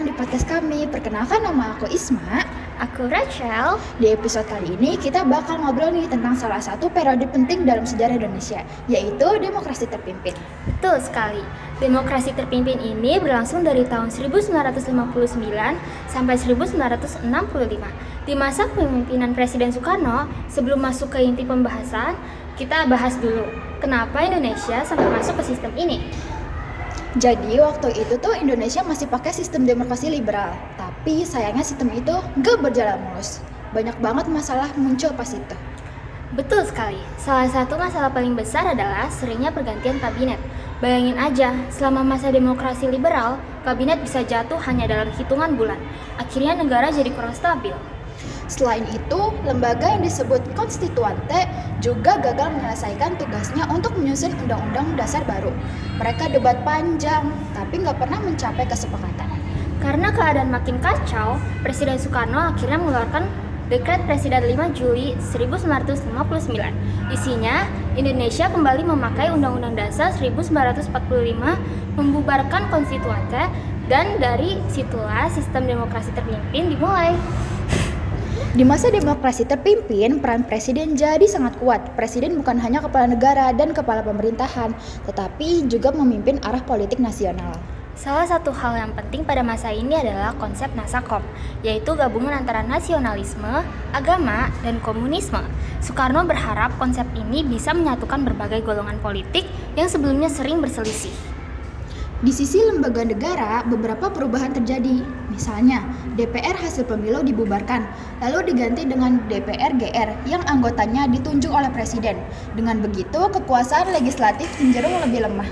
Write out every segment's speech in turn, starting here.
datang di podcast kami. Perkenalkan, nama aku Isma. Aku Rachel. Di episode kali ini kita bakal ngobrol nih tentang salah satu periode penting dalam sejarah Indonesia, yaitu demokrasi terpimpin. Betul sekali. Demokrasi terpimpin ini berlangsung dari tahun 1959 sampai 1965. Di masa kepemimpinan Presiden Soekarno, sebelum masuk ke inti pembahasan, kita bahas dulu kenapa Indonesia sampai masuk ke sistem ini. Jadi waktu itu tuh Indonesia masih pakai sistem demokrasi liberal, tapi sayangnya sistem itu gak berjalan mulus. Banyak banget masalah muncul pas itu. Betul sekali. Salah satu masalah paling besar adalah seringnya pergantian kabinet. Bayangin aja, selama masa demokrasi liberal, kabinet bisa jatuh hanya dalam hitungan bulan. Akhirnya negara jadi kurang stabil. Selain itu, lembaga yang disebut konstituante juga gagal menyelesaikan tugasnya untuk menyusun undang-undang dasar baru. Mereka debat panjang, tapi nggak pernah mencapai kesepakatan. Karena keadaan makin kacau, Presiden Soekarno akhirnya mengeluarkan Dekret Presiden 5 Juli 1959. Isinya, Indonesia kembali memakai Undang-Undang Dasar 1945, membubarkan konstituante, dan dari situlah sistem demokrasi terpimpin dimulai. Di masa demokrasi terpimpin, peran presiden jadi sangat kuat. Presiden bukan hanya kepala negara dan kepala pemerintahan, tetapi juga memimpin arah politik nasional. Salah satu hal yang penting pada masa ini adalah konsep Nasakop, yaitu gabungan antara nasionalisme, agama, dan komunisme. Soekarno berharap konsep ini bisa menyatukan berbagai golongan politik yang sebelumnya sering berselisih. Di sisi lembaga negara, beberapa perubahan terjadi. Misalnya, DPR hasil pemilu dibubarkan, lalu diganti dengan DPR GR yang anggotanya ditunjuk oleh presiden. Dengan begitu, kekuasaan legislatif cenderung lebih lemah.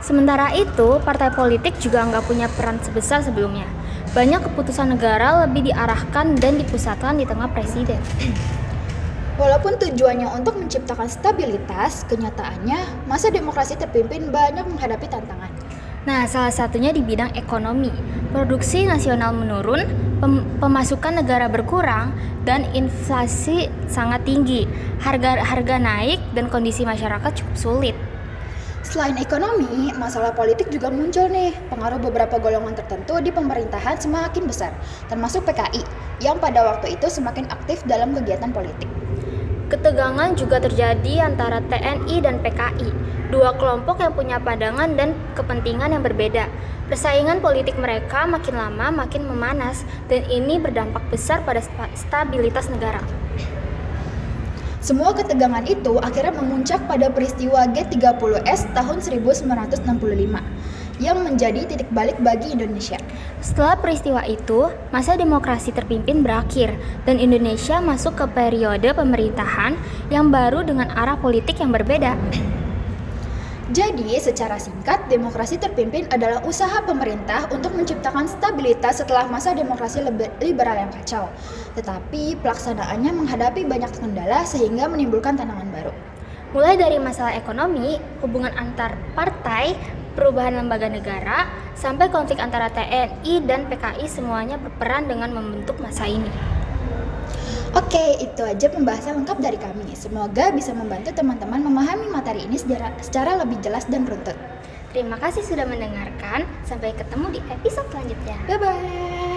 Sementara itu, partai politik juga nggak punya peran sebesar sebelumnya. Banyak keputusan negara lebih diarahkan dan dipusatkan di tengah presiden. Walaupun tujuannya untuk menciptakan stabilitas, kenyataannya masa demokrasi terpimpin banyak menghadapi tantangan. Nah, salah satunya di bidang ekonomi. Produksi nasional menurun, pemasukan negara berkurang, dan inflasi sangat tinggi. Harga naik dan kondisi masyarakat cukup sulit. Selain ekonomi, masalah politik juga muncul nih. Pengaruh beberapa golongan tertentu di pemerintahan semakin besar, termasuk PKI, yang pada waktu itu semakin aktif dalam kegiatan politik. Ketegangan juga terjadi antara TNI dan PKI, dua kelompok yang punya pandangan dan kepentingan yang berbeda. Persaingan politik mereka makin lama makin memanas, dan ini berdampak besar pada stabilitas negara. Semua ketegangan itu akhirnya memuncak pada peristiwa G30S tahun 1965 yang menjadi titik balik bagi Indonesia. Setelah peristiwa itu, masa demokrasi terpimpin berakhir dan Indonesia masuk ke periode pemerintahan yang baru dengan arah politik yang berbeda. Jadi, secara singkat, demokrasi terpimpin adalah usaha pemerintah untuk menciptakan stabilitas setelah masa demokrasi liberal yang kacau. Tetapi, pelaksanaannya menghadapi banyak kendala sehingga menimbulkan tantangan baru. Mulai dari masalah ekonomi, hubungan antar partai, perubahan lembaga negara, sampai konflik antara TNI dan PKI semuanya berperan dengan membentuk masa ini. Oke, itu aja pembahasan lengkap dari kami. Semoga bisa membantu teman-teman memahami materi ini secara lebih jelas dan runtut. Terima kasih sudah mendengarkan. Sampai ketemu di episode selanjutnya. Bye-bye!